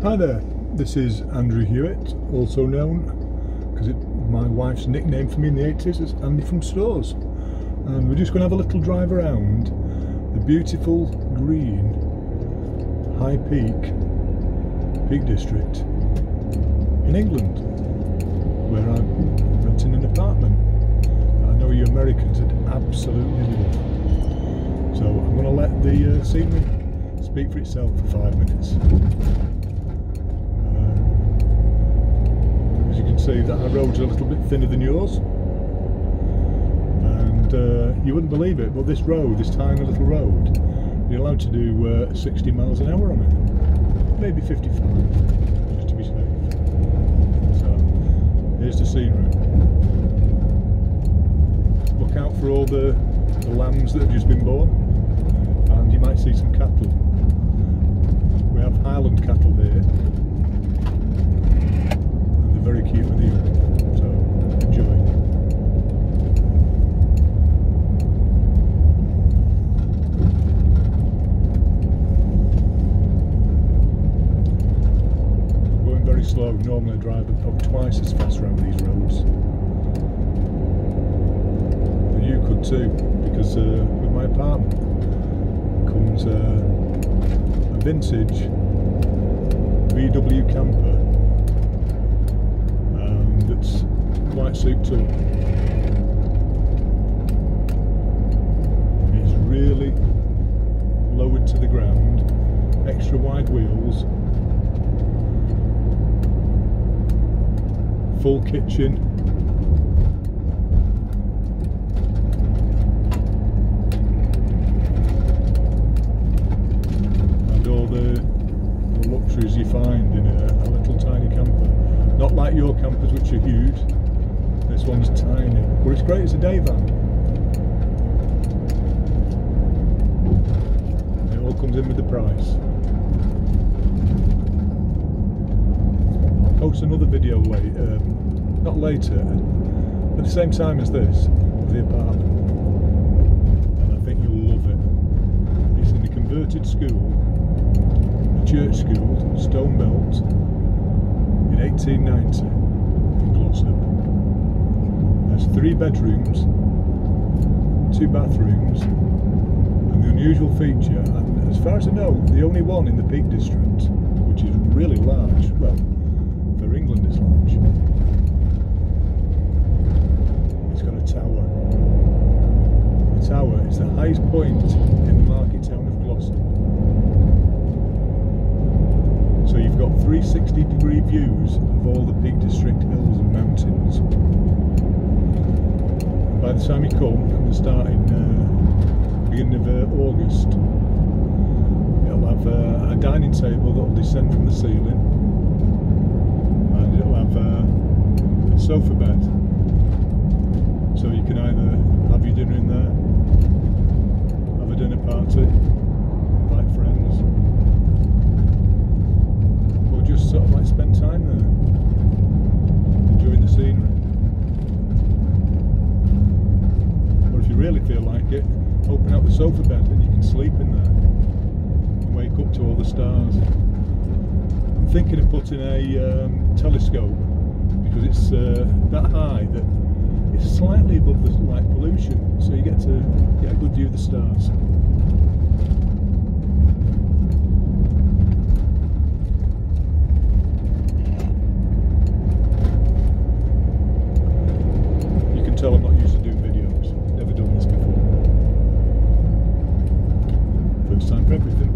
Hi there, this is Andrew Hewitt, also known, because my wife's nickname for me in the 80s is Andy from Stores. And we're just going to have a little drive around the beautiful green High Peak District in England, where I'm renting an apartment. I know you Americans would absolutely love. So I'm going to let the scenery speak for itself for 5 minutes. As you can see, that our road's a little bit thinner than yours, and you wouldn't believe it, but this road, this tiny little road, you're allowed to do 60 miles an hour on it, maybe 55, just to be safe. So here's the scenery. Look out for all the lambs that have just been born, and you might see some cattle. We have Highland cattle here, and they're very cute with you, so enjoy. Going very slow. Normally I drive about twice as fast around these roads. And you could too, because with my apartment comes a vintage VW camper that's quite souped up. It's really lowered to the ground, extra wide wheels, full kitchen, the luxuries you find in a little tiny camper. Not like your campers, which are huge. This one's tiny, but it's great as a day van. It all comes in with the price. I'll post another video not later, at the same time as this, of the apartment, and I think you'll love it. It's in the converted school, church school, stone built in 1890 in Glossop. There's 3 bedrooms, 2 bathrooms, and the unusual feature, and as far as I know, the only one in the Peak District, which is really large. Well, for England it's large. It's got a tower. The tower is the highest point in the market town of Glossop. So you've got 360-degree views of all the Peak District hills and mountains. And by the time you come, and start in beginning of August, it'll have a dining table that will descend from the ceiling, and it'll have a sofa bed. So you can either have your dinner in there, have a dinner party, invite friends, just sort of like spend time there, enjoying the scenery. Or if you really feel like it, open out the sofa bed and you can sleep in there and wake up to all the stars. I'm thinking of putting a telescope, because it's that high that it's slightly above the light pollution, so you get to get a good view of the stars. I'm not used to doing videos, never done this before. First time for everything.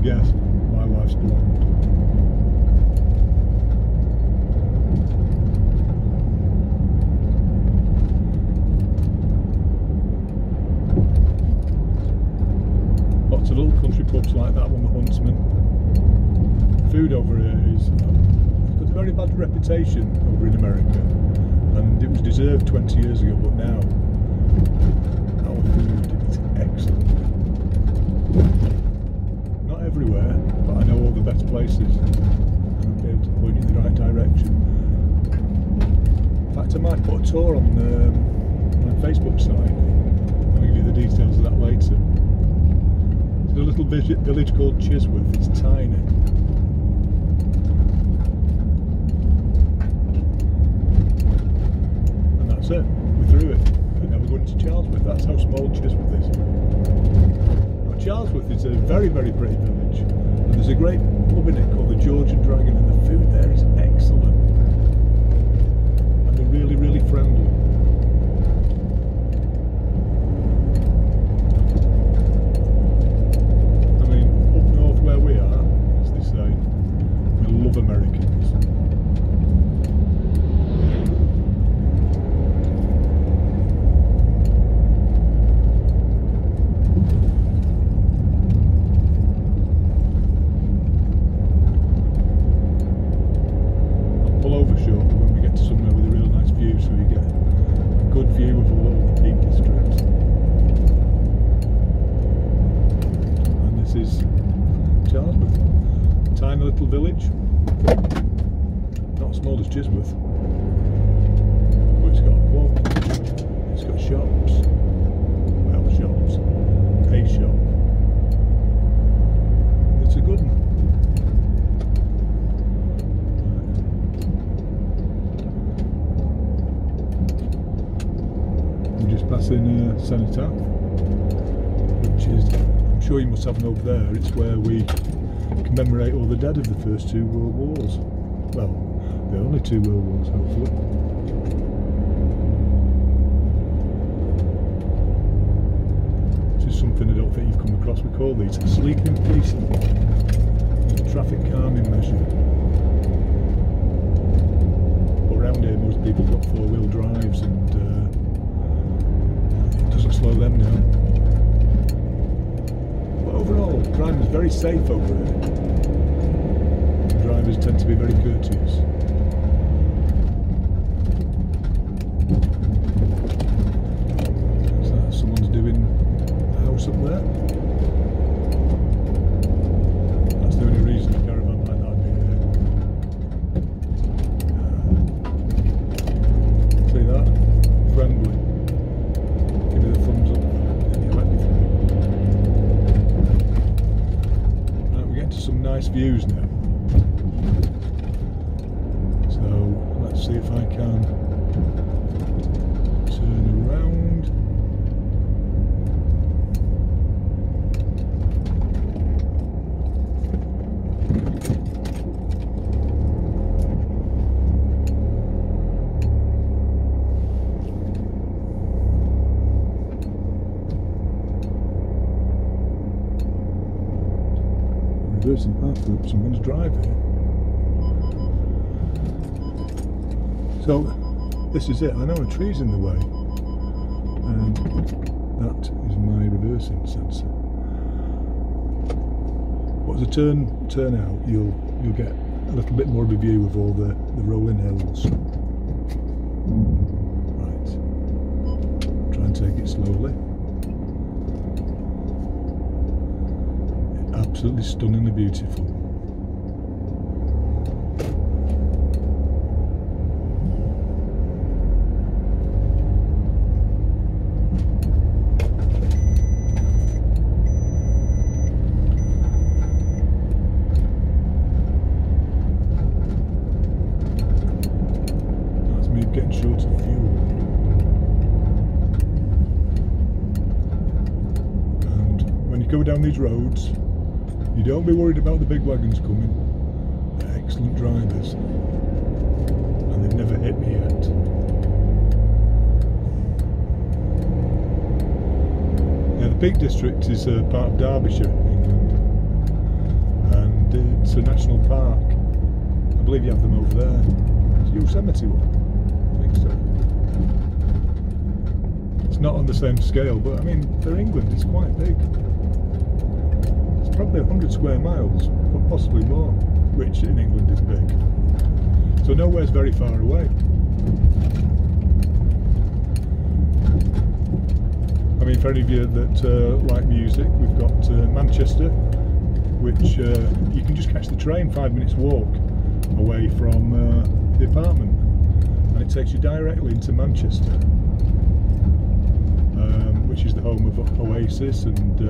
guess, my wife's blonde. Lots of little country pubs like that one, the Huntsman. Food over here is got a very bad reputation over in America, and it was deserved 20 years ago, but now our food is excellent. Not everywhere, but I know all the best places, and I'll be able to point you in the right direction. In fact, I might put a tour on my Facebook site. I'll give you the details of that later. There's a little village called Chisworth. It's tiny. And that's it. We're through it. And now we're going to Charlesworth. That's how small Chisworth is. Now, Charlesworth is a very, very pretty village. And there's a great pub in it called the George and Dragon, and the food there is excellent. And they're really, really friendly. Americans. I'll pull over short when we get to somewhere with a real nice view, so you get a good view of all the Peak District. And this is Charlesworth, tiny little village. Not as small as Chisworth, but it's got a pub, it's got shops, well, shops, a shop. It's a good one. We're just passing Cenotaph, which is, I'm sure you must have an over there, it's where we commemorate all the dead of the first two world wars. Well, the only two world wars, hopefully. This is something I don't think you've come across. We call these sleeping policemen. It's a traffic calming measure. But around here most people have got four-wheel drives, and it doesn't slow them down. Overall, crime is very safe over here. Drivers tend to be very courteous. So someone's doing a house up there. That's the only reason a caravan might not be there. See that? Friendly. Give me the thumbs up. Then you let me through. To some nice views now, so let's see if I can turn around. Reversing path up someone's driving. So this is it. I know a tree's in the way, and that is my reversing sensor. But as I turn out, you'll get a little bit more of a view of all the rolling hills. Right. Try and take it slowly. Absolutely stunningly beautiful. That's me getting short of fuel. And when you go down these roads, you don't be worried about the big wagons coming. They're excellent drivers, and they've never hit me yet. Yeah, the Peak District is part of Derbyshire, England. and it's a national park. I believe you have them over there. It's a Yosemite one, I think so. It's not on the same scale, but I mean, for England it's quite big. It's probably 100 square miles, but possibly more, which in England is big. So nowhere's very far away. I mean, for any of you that like music, we've got Manchester, which you can just catch the train, 5 minutes walk away from the apartment, and it takes you directly into Manchester, which is the home of Oasis and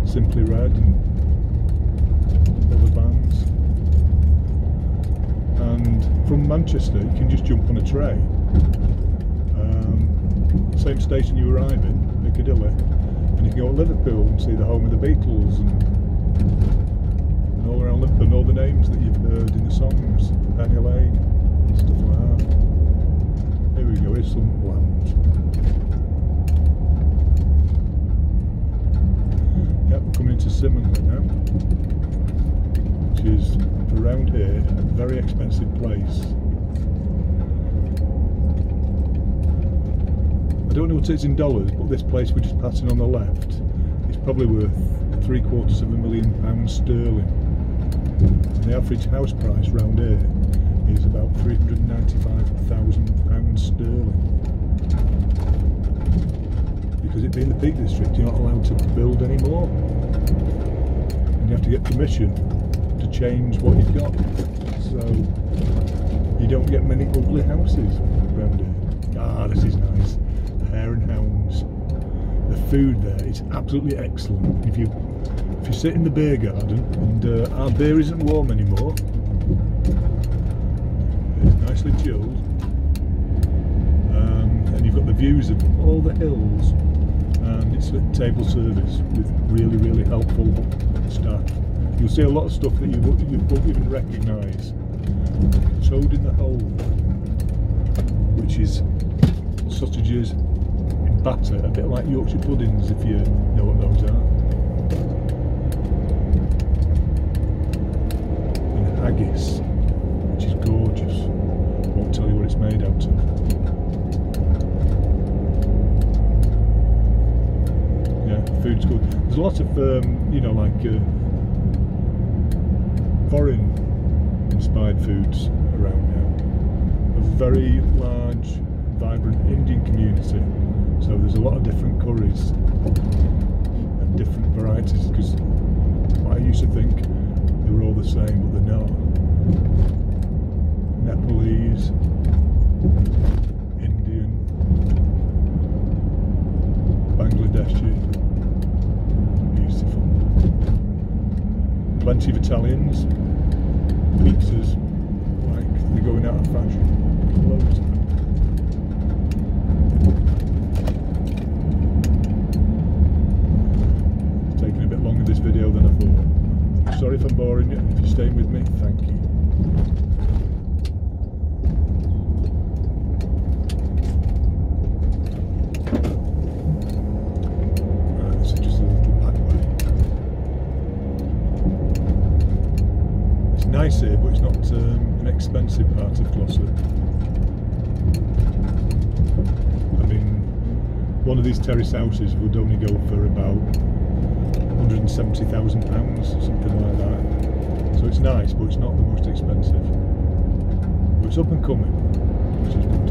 Simply Red and other bands. And from Manchester you can just jump on a train, same station you arrive in, Piccadilly, and you can go to Liverpool and see the home of the Beatles and all around Liverpool, and all the names that you've heard in the songs, Penny Lane, stuff like that. Here we go, here's some land. Yep, we're coming into Simonley now, which is around here a very expensive place. I don't know what it is in dollars, but this place we're just passing on the left is probably worth £750,000 sterling. And the average house price round here is about £395,000 sterling. Because it being the Peak District, you're not allowed to build anymore, and you have to get permission to change what you've got. So you don't get many ugly houses around here. Ah, this is nice. Hare and hounds. The food there is absolutely excellent. If you sit in the beer garden, and our beer isn't warm anymore, it's nicely chilled, and you've got the views of all the hills, and it's a table service with really, really helpful staff. You'll see a lot of stuff that you won't even recognise. Toad in the hole, which is sausages in batter, a bit like Yorkshire puddings, if you know what those are. And haggis, which is gorgeous. Won't tell you what it's made out of. Yeah, food's good. There's a lot of, you know, like foreign inspired foods around now. A very large, vibrant Indian community, so there's a lot of different curries and different varieties, because I used to think they were all the same, but they're not. Nepalese, Indian, Bangladeshi, beautiful. Plenty of Italians, pizzas, like they're going out of fashion, loads of them. It's taking a bit longer this video than I thought. Sorry if I'm boring you. If you're staying with me, thank you. Right, this is just a little back way. It's nice here, but it's not an expensive part of Glossop. I mean, one of these terrace houses would only go for about £170,000, something like that. So it's nice, but it's not the most expensive. But it's up and coming, which is good.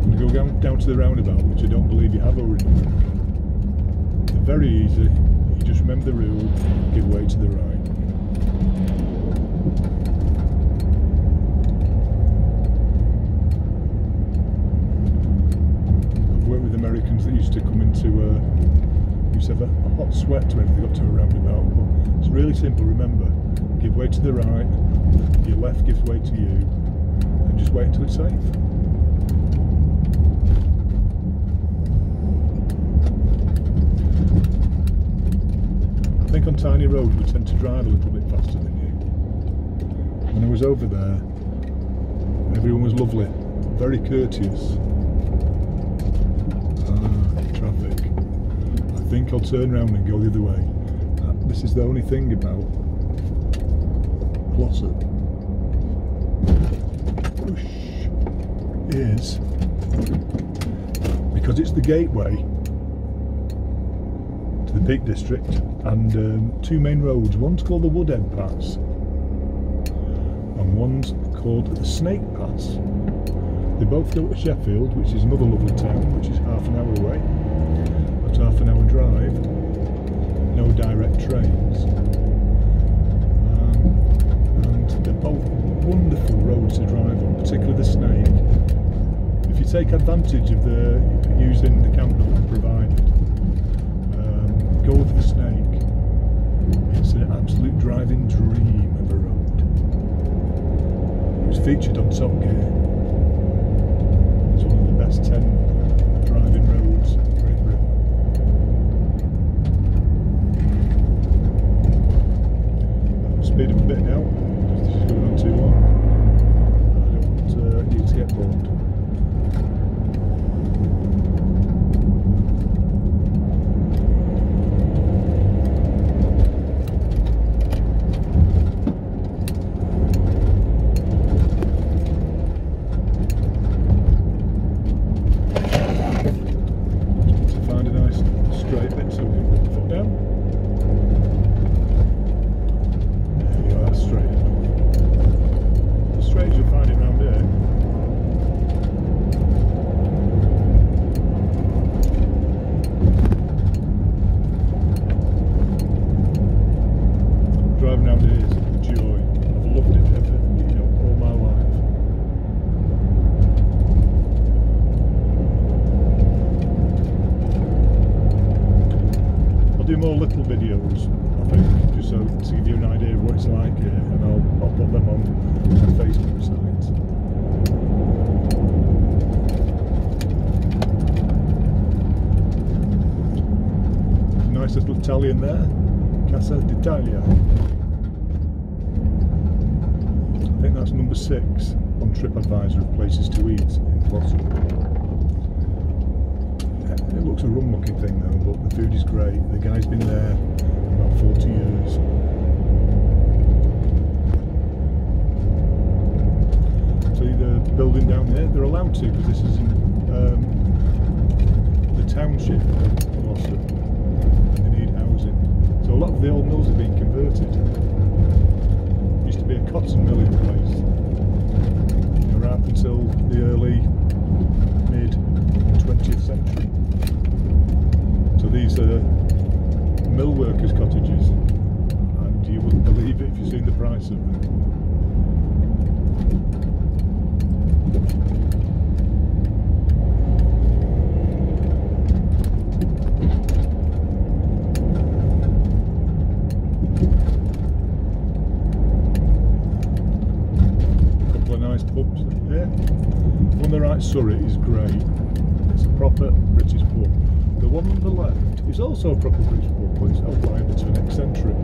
I'm going to go down to the roundabout, which I don't believe you have already. They're very easy. You just remember the rule, give way to the right. Americans that used to come into used to have a hot sweat when they got to a roundabout, but it's really simple. Remember, give way to the right, your left gives way to you, and just wait until it's safe. I think on tiny roads we tend to drive a little bit faster than you. When I was over there, everyone was lovely. very courteous. Traffic. I think I'll turn around and go the other way. This is the only thing about Glossop is because it's the gateway to the Peak District, and two main roads. One's called the Woodhead Pass and one's called the Snake Pass. They both go to Sheffield, which is another lovely town, which is half an hour away. That's half an hour drive. No direct trains. And they're both wonderful roads to drive on, particularly the Snake. If you take advantage of using the camp that I've provided, go over the Snake. It's an absolute driving dream of a road. It was featured on Top Gear. It's one of the best 10 driving roads in Great Britain. Speed up a bit now, because this is going on too long. I don't want you to get bored. More little videos, I think, just so to give you an idea of what it's like here, and I'll put them on my Facebook site. Nice little Italian there, Casa d'Italia. I think that's number 6 on TripAdvisor of places to eat in Glossop. It looks a rum looking thing though, but the food is great. The guy's been there about 40 years. See the building down there? They're allowed to, because this is in the township of Glossop, and they need housing. So a lot of the old mills have been converted. There used to be a cotton mill in place, right up until the early mid 20th century. So these are mill workers' cottages, and you wouldn't believe it if you've seen the price of them. A couple of nice pubs there. One on the right, Surrey, is great. It's a proper British pub. The one on the left is also a proper British pub, but it's owned by an eccentric.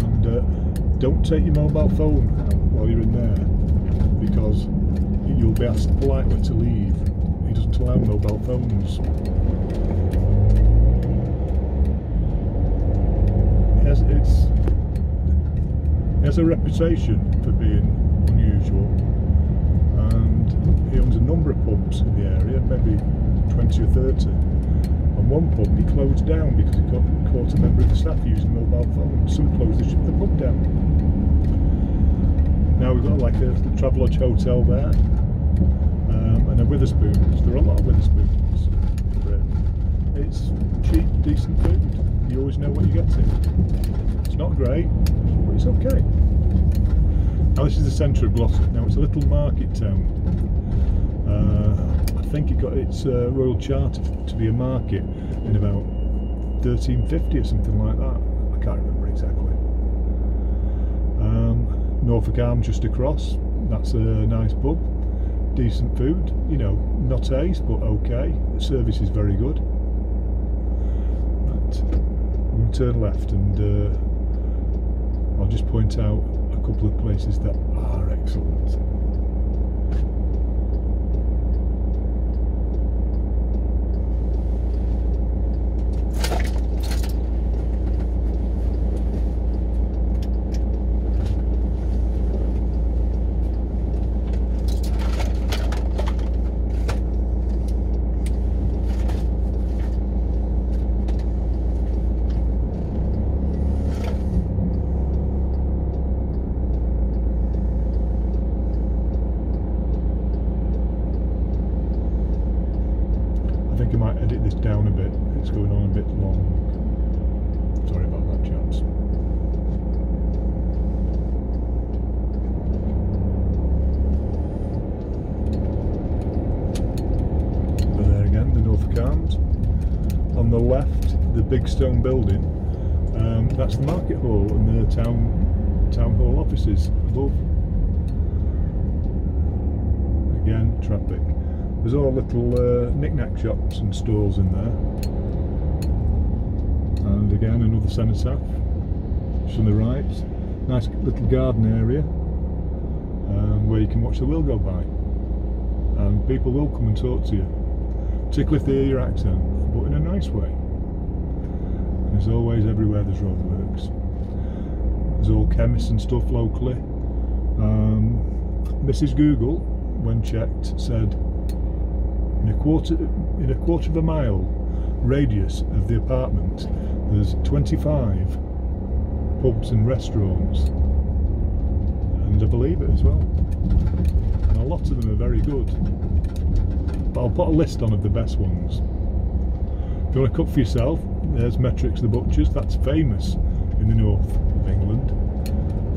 And don't take your mobile phone out while you're in there, because you'll be asked politely to leave. He doesn't allow mobile phones. He has a reputation for being unusual, and he owns a number of pubs in the area, maybe 20 or 30. On one pub he closed down because he caught a member of the staff using mobile phones. Some closed the pub down. Now we've got like a Travelodge hotel there, and a Witherspoons. There are a lot of Witherspoons in Britain. It's cheap, decent food. You always know what you're getting. It's not great, but it's okay. Now this is the centre of Glossop. Now it's a little market town. I think it got its royal charter to be a market in about 1350 or something like that. I can't remember exactly. Norfolk Arms just across. That's a nice pub. Decent food, you know, not ace, but okay. The service is very good. But I'm going to turn left, and I'll just point out a couple of places that are excellent. think I might edit this down a bit. It's going on a bit long. Sorry about that, chaps. But there again, the Norfolk Arms. On the left, the big stone building. That's the market hall and the town hall offices above. Again, traffic. There's all little knick-knack shops and stores in there. And again, another cenotaph. Just on the right. Nice little garden area where you can watch the wheel go by. And people will come and talk to you. Particularly if they hear your accent, but in a nice way. And as always, everywhere there's roadworks. There's all chemists and stuff locally. Mrs. Google, when checked, said in a quarter of a mile radius of the apartment there's 25 pubs and restaurants, and I believe it as well, and a lot of them are very good, but I'll put a list on of the best ones. If you want to cook for yourself, there's Metrics the Butchers. That's famous in the north of England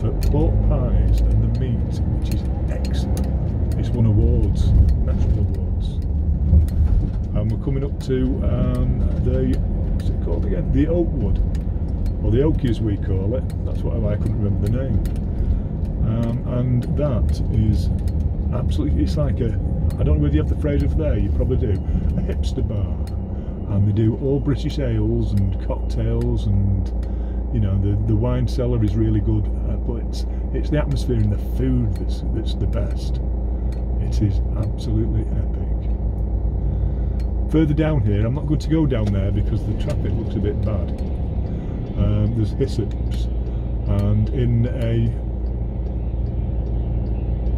for pork pies and the meat, which is excellent. It's won awards, national awards. And we're coming up to what's it called again? The Oakwood, or the Oakie as we call it. That's what I couldn't remember the name. And that is absolutely, it's like a, I don't know whether you have the phrase of there, you probably do, a hipster bar. And they do all British ales and cocktails, and you know, the wine cellar is really good, but it's the atmosphere and the food that's the best. It is absolutely epic. Further down here, I'm not going to go down there because the traffic looks a bit bad. There's Hissocks, and in a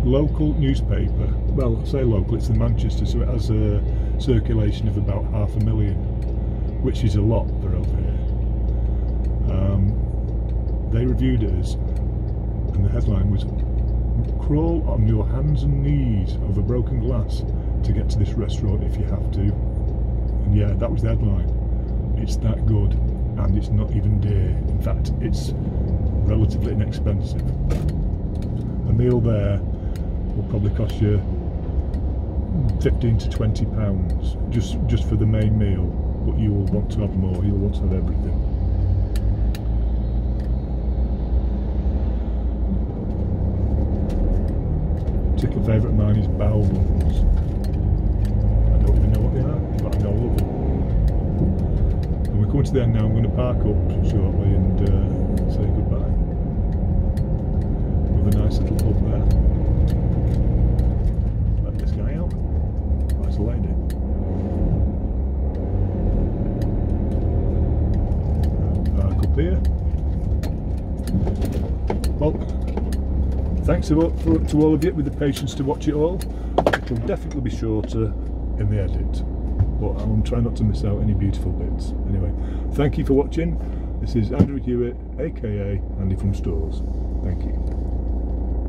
local newspaper, well, I say local, it's the Manchester, so it has a circulation of about 500,000, which is a lot for over here. They reviewed it as, and the headline was, "Crawl on your hands and knees over broken glass to get to this restaurant if you have to." And yeah, that was the headline. It's that good, and it's not even dear. In fact, it's relatively inexpensive. A meal there will probably cost you £15 to £20 just for the main meal, but you will want to have more. You'll want to have everything. Particular favourite of mine is bow buns. I don't even know what they are, but I know I love them. And we're coming to the end now. I'm going to park up shortly and say goodbye. With a nice little pub there. Let this guy out. That's a lady. Park up here. Well, thanks to all of you with the patience to watch it all. It will definitely be shorter in the edit, but I'm trying not to miss out any beautiful bits. Anyway, thank you for watching. This is Andrew Hewitt, aka Andy from Stores. Thank you.